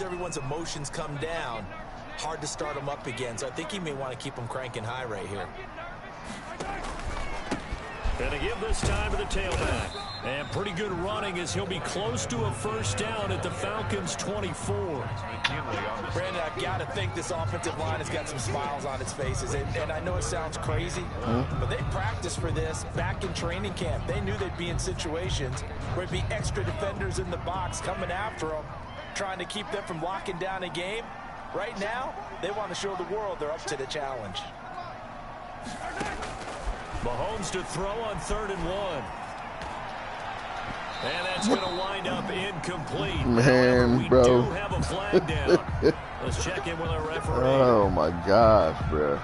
everyone's emotions come down, hard to start them up again. So I think he may want to keep them cranking high right here. Gonna give this time to the tailback. And pretty good running as he'll be close to a first down at the Falcons' 24. Brandon, I've got to think this offensive line has got some smiles on its faces. And I know it sounds crazy, but they practiced for this back in training camp. They knew they'd be in situations where it'd be extra defenders in the box coming after them, trying to keep them from locking down a game. Right now, they want to show the world they're up to the challenge. Mahomes to throw on 3rd and 1. And that's going to wind up incomplete. Man, we bro. do have a flag down. Let's check in with our referee. Oh, my gosh, bro.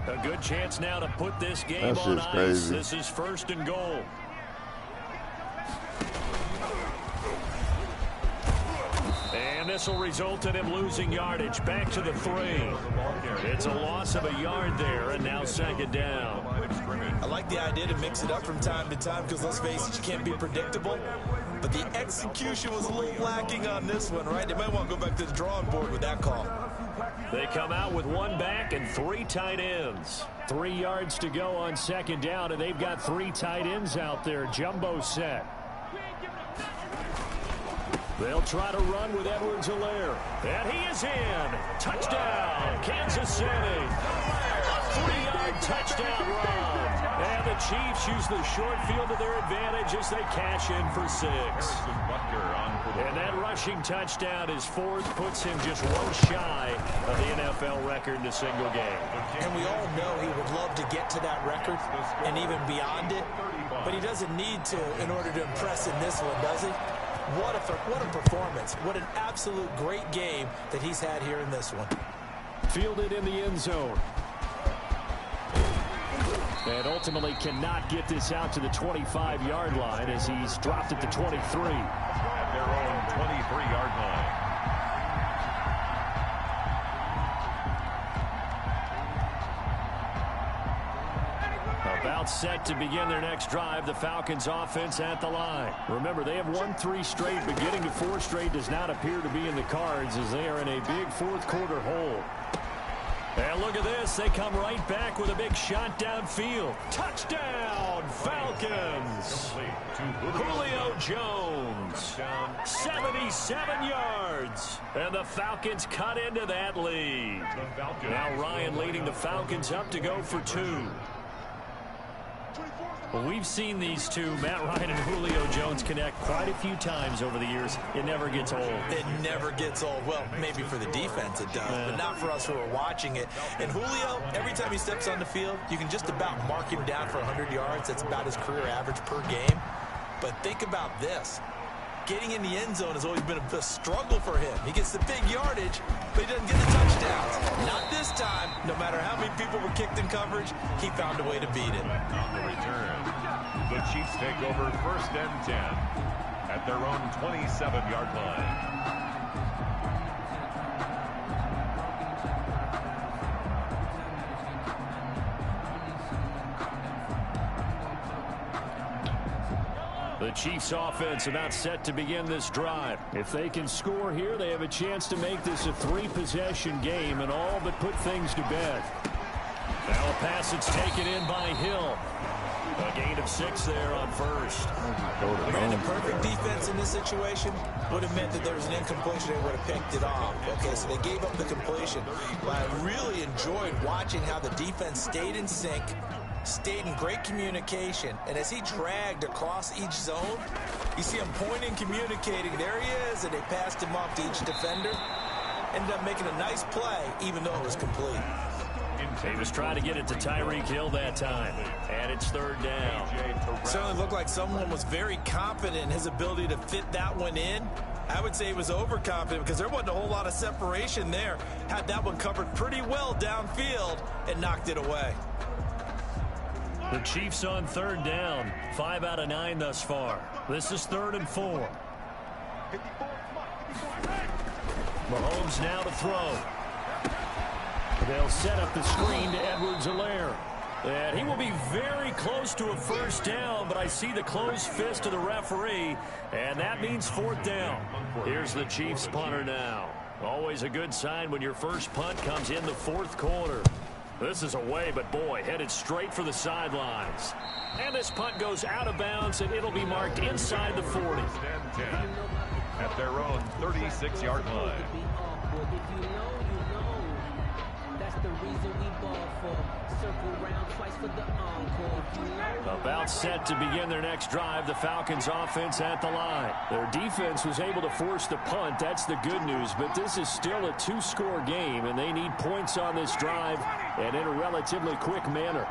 A good chance now to put this game on ice. Crazy. This is 1st and goal. And this will result in him losing yardage. Back to the 3. It's a loss of a yard there, and now 2nd down. I like the idea to mix it up from time to time because, let's face it, you can't be predictable. But the execution was a little lacking on this one, right? They might want to go back to the drawing board with that call. They come out with 1 back and 3 tight ends. 3 yards to go on 2nd down, and they've got 3 tight ends out there. Jumbo set. They'll try to run with Edwards-Helaire. And he is in. Touchdown, Kansas City. A 3-yard touchdown run. And the Chiefs use the short field to their advantage as they cash in for 6. And that rushing touchdown is 4th, puts him just 1 shy of the NFL record in a single game. And we all know he would love to get to that record and even beyond it. But he doesn't need to in order to impress in this one, does he? What a performance. What an absolute great game that he's had here in this one. Fielded in the end zone. And ultimately cannot get this out to the 25-yard line as he's dropped at the 23. At their own 23-yard line. About set to begin their next drive, the Falcons offense at the line. Remember, they have won 3 straight, but getting to 4 straight does not appear to be in the cards as they are in a big 4th quarter hole. And look at this. They come right back with a big shot downfield. Touchdown, Falcons. Julio Jones, 77 yards. And the Falcons cut into that lead. Now Ryan leading the Falcons up to go for 2. Well, we've seen these two, Matt Ryan and Julio Jones, connect quite a few times over the years. It never gets old. It never gets old. Well, maybe for the defense it does, but not for us who are watching it. And Julio, every time he steps on the field, you can just about mark him down for 100 yards. That's about his career average per game. But think about this. Getting in the end zone has always been a struggle for him. He gets the big yardage, but he doesn't get the touchdowns. Not this time. No matter how many people were kicked in coverage, he found a way to beat it. On the return, the Chiefs take over 1st and 10 at their own 27-yard line. The Chiefs offense about set to begin this drive. If they can score here, they have a chance to make this a 3-possession game and all but put things to bed. Now a pass that's taken in by Hill. A gain of 6 there on 1st. Brandon, perfect defense in this situation would have meant that there was an incompletion. They would have picked it off. Okay, so they gave up the completion. But I really enjoyed watching how the defense stayed in sync, stayed in great communication, and as he dragged across each zone, you see him pointing, communicating. There he is, and they passed him off to each defender. Ended up making a nice play, even though it was complete. He was trying to get it to Tyreek Hill that time, and it's 3rd down. Certainly looked like someone was very confident in his ability to fit that one in. I would say he was overconfident because there wasn't a whole lot of separation there. Had that one covered pretty well downfield and knocked it away. The Chiefs on 3rd down. 5 out of 9 thus far. This is 3rd and 4. Mahomes now to throw. They'll set up the screen to Edwards-Helaire. And he will be very close to a first down, but I see the closed fist of the referee, and that means fourth down. Here's the Chiefs punter now. Always a good sign when your first punt comes in the fourth quarter. This is away, but boy, headed straight for the sidelines. And this punt goes out of bounds, and it'll be marked inside the 40. At their own 36-yard line. About set to begin their next drive, the Falcons offense at the line. Their defense was able to force the punt. That's the good news, but this is still a two-score game, and they need points on this drive and in a relatively quick manner.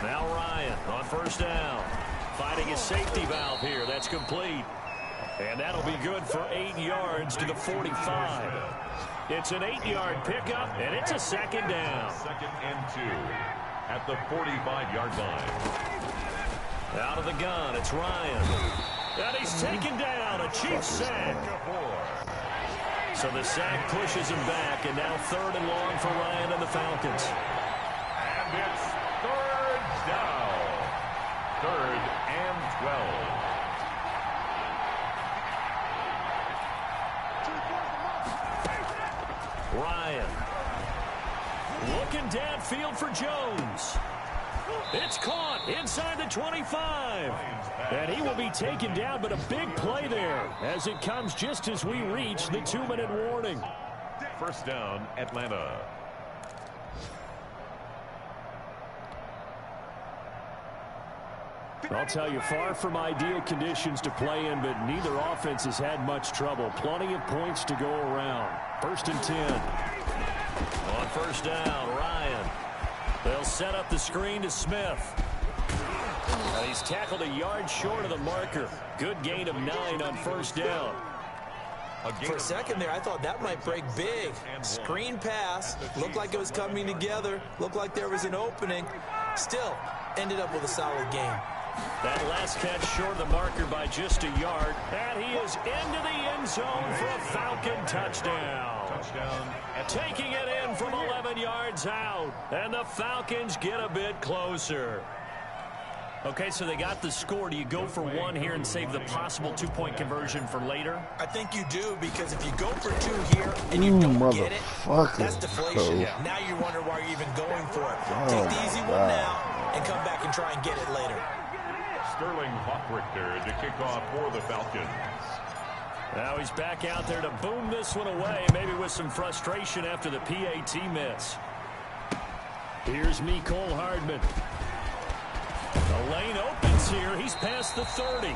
Now Ryan on first down. Finding his safety valve here. That's complete. And that'll be good for 8 yards to the 45. It's an 8-yard pickup, and it's a second down. 2nd and 2 at the 45-yard line. Out of the gun, it's Ryan. And he's taken down, a Chiefs sack. So the sack pushes him back, and now 3rd and long for Ryan and the Falcons. And it's 3rd down. 3rd and 12. Ryan looking downfield for Jones. It's caught inside the 25. And he will be taken down, but a big play there as it comes just as we reach the 2-minute warning. First down, Atlanta. I'll tell you, far from ideal conditions to play in, but neither offense has had much trouble. Plenty of points to go around. 1st and 10. On first down, Ryan. They'll set up the screen to Smith. And he's tackled a yard short of the marker. Good gain of 9 on first down. For a second there, I thought that might break big. Screen pass. Looked like it was coming together. Looked like there was an opening. Still, ended up with a solid game. That last catch short of the marker by just a yard. And he is into the end zone for a Falcon touchdown. Taking it in from 11 yards out. And the Falcons get a bit closer. Okay, so they got the score. Do you go for one here and save the possible 2-point conversion for later? I think you do, because if you go for 2 here and you don't get it, that's deflation. Yeah. Now you wonder why you're even going for it. Take the easy one now and come back and try and get it later. Sterling Hockrichter to kick off for the Falcons. Now he's back out there to boom this one away, maybe with some frustration after the PAT miss. Here's Mecole Hardman. The lane opens here. He's past the 30.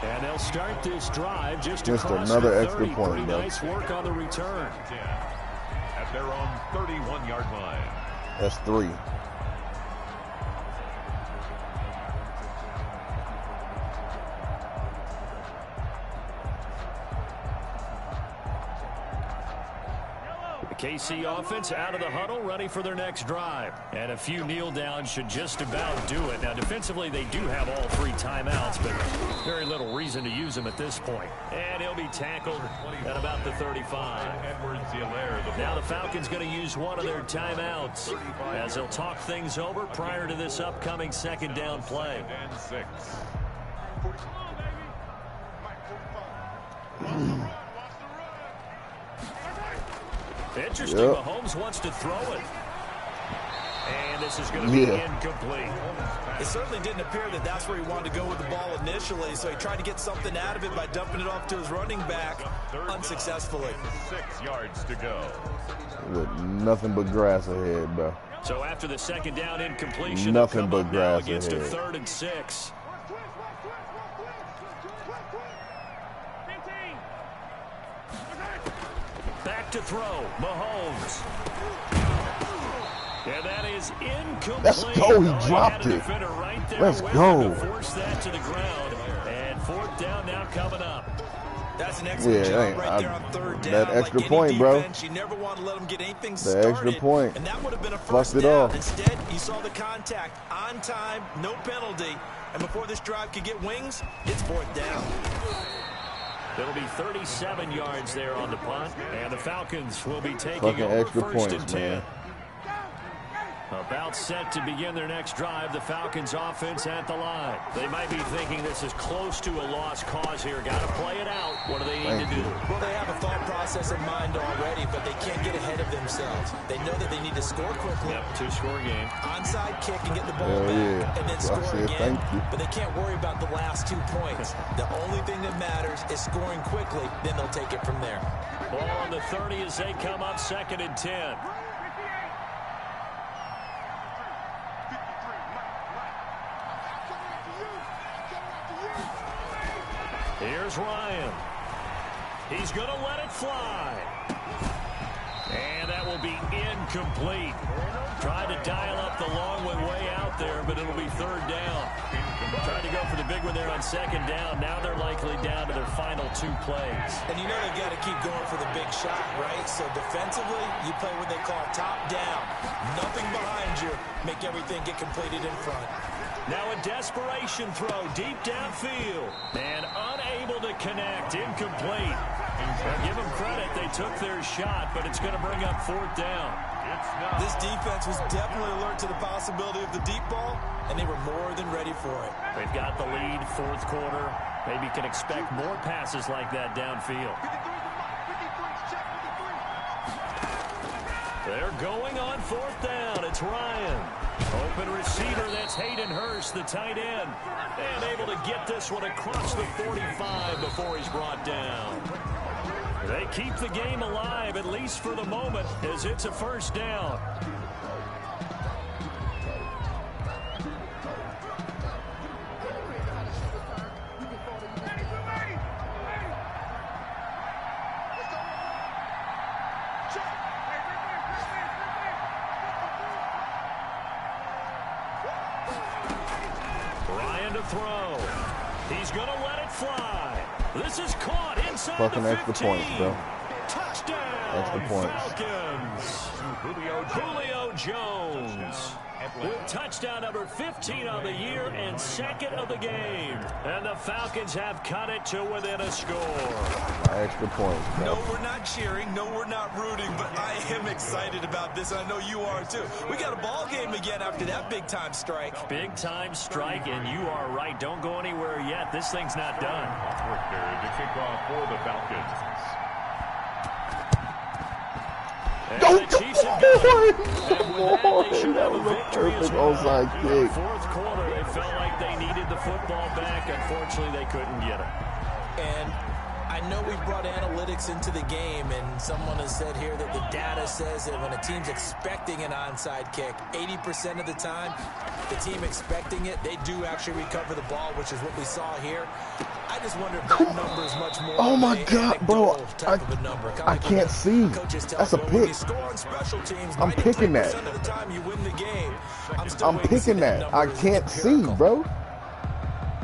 And they'll start this drive just across another the extra 30. point. Pretty nice work on the return. At their own 31-yard line. That's 3. KC offense out of the huddle, ready for their next drive. And a few kneel downs should just about do it. Now, defensively, they do have all 3 timeouts, but very little reason to use them at this point. And he'll be tackled at about the 35. Now the Falcons going to use one of their timeouts as they'll talk things over prior to this upcoming 2nd down play. Interesting, Mahomes wants to throw it. And this is going to be incomplete. It certainly didn't appear that that's where he wanted to go with the ball initially, so he tried to get something out of it by dumping it off to his running back unsuccessfully. 6 yards to go. Nothing but grass ahead, bro. So after the 2nd down incompletion, nothing but grass against ahead. a 3rd and 6. Back to throw, Mahomes. And that is incomplete. Let's go, he dropped it. Right there. Let's go. Force that to the ground. And 4th down now coming up. That's an excellent job right there on 3rd down. That extra like point, defense, bro. You never want to let them get anything started. The extra point. And that would have been a Fluffed first it down. off. Instead, you saw the contact on time, no penalty. And before this drive could get wings, it's 4th down. It'll be 37 yards there on the punt, and the Falcons will be taking over extra first points, and 10. man. About set to begin their next drive, the Falcons offense at the line. They might be thinking this is close to a lost cause here. Got to play it out. What do they need to do? Well, they have a thought process in mind already, but they can't get ahead of themselves. They know that they need to score quickly. Yep, two-score game. Onside kick and get the ball back, and then score again. But they can't worry about the last 2 points. The only thing that matters is scoring quickly. Then they'll take it from there. Ball on the 30 as they come up 2nd and 10. Here's Ryan. He's going to let it fly. And that will be incomplete. Tried to dial up the long one way out there, but it'll be 3rd down. Trying to go for the big one there on 2nd down. Now they're likely down to their final 2 plays. And you know they've got to keep going for the big shot, right? So defensively, you play what they call top down. Nothing behind you. Make everything get completed in front. Now a desperation throw deep downfield. And unable to connect. Incomplete. Give them credit. They took their shot, but it's going to bring up 4th down. This defense was definitely alert to the possibility of the deep ball, and they were more than ready for it. They've got the lead, 4th quarter. Maybe can expect more passes like that downfield. They're going on 4th down. It's Ryan. Open receiver, that's Hayden Hurst, the tight end. And able to get this one across the 45 before he's brought down. They keep the game alive, at least for the moment, as it's a 1st down. Ryan to throw. He's going to let it fly. This is caught inside Fucking the 15. extra points, bro. Touchdown, Extra points. Falcons. Julio Jones with touchdown number 15 on the year and 2nd of the game. And the Falcons have cut it to within a score. Extra points, bro. No, we're not cheering. No, we're not rooting. But I am excited about this, and I know you are too. We got a ball game again after that big-time strike. Big-time strike, and you are right. Don't go anywhere yet. This thing's not done. Richter to kick off for the Falcons. Don't come on! That was a perfect onside kick. 4th quarter, they felt like they needed the football back. Unfortunately, they couldn't get it. And I know we've brought analytics into the game, and someone has said here that the data says that when a team's expecting an onside kick, 80% of the time, the team expecting it, they do actually recover the ball, which is what we saw here. I just wonder if that number is much more. Oh my God, bro! I can't see. That's a pick. I'm picking that. I'm picking that. I can't see, bro.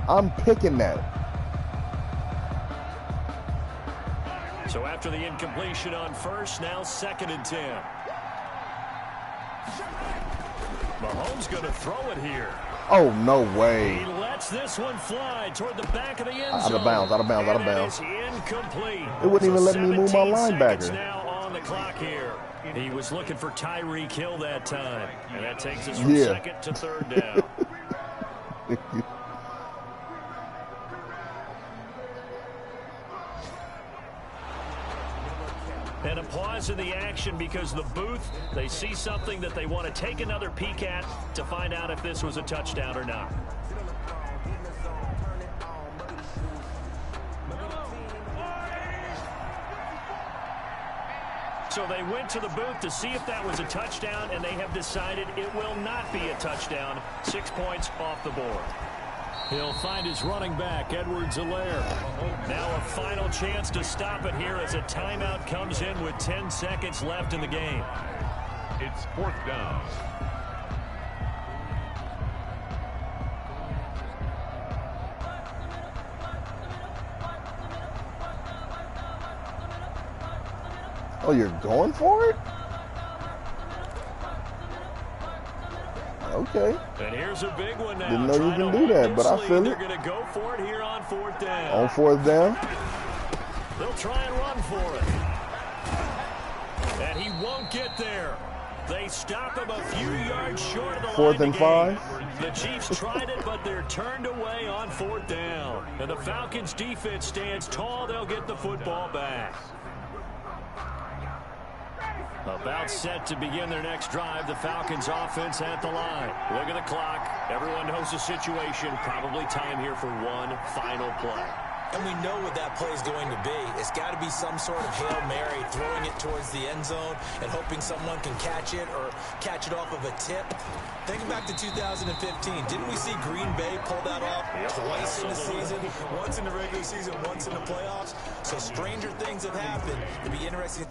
I'm picking that. So after the incompletion on 1st, now 2nd and 10. Mahomes going to throw it here. Oh, no way. He lets this one fly toward the back of the end zone. Out of bounds, out of bounds, out of bounds. It is incomplete. It wouldn't even let me move my linebacker. Now on the clock here. He was looking for Tyreek Hill that time. And that takes us from 2nd to 3rd down. And a pause in the action because the booth, they see something that they want to take another peek at to find out if this was a touchdown or not. So they went to the booth to see if that was a touchdown, and they have decided it will not be a touchdown. 6 points off the board. He'll find his running back, Edwards-Helaire. Now a final chance to stop it here as a timeout comes in with 10 seconds left in the game. It's 4th down. Oh, you're going for it? Okay. And here's a big one now. Didn't know you can do that, but I feel it. They're going to go for it here on 4th down. On 4th down. They'll try and run for it. And he won't get there. They stop him a few yards short of the line. 4th and 5. The Chiefs tried it, but they're turned away on 4th down. And the Falcons' defense stands tall. They'll get the football back. About set to begin their next drive, the Falcons offense at the line. Look at the clock. Everyone knows the situation. Probably time here for one final play. And we know what that play is going to be. It's got to be some sort of Hail Mary, throwing it towards the end zone and hoping someone can catch it or catch it off of a tip. Think back to 2015. Didn't we see Green Bay pull that off twice in the season? Once in the regular season, once in the playoffs. So stranger things have happened. It'll be interesting.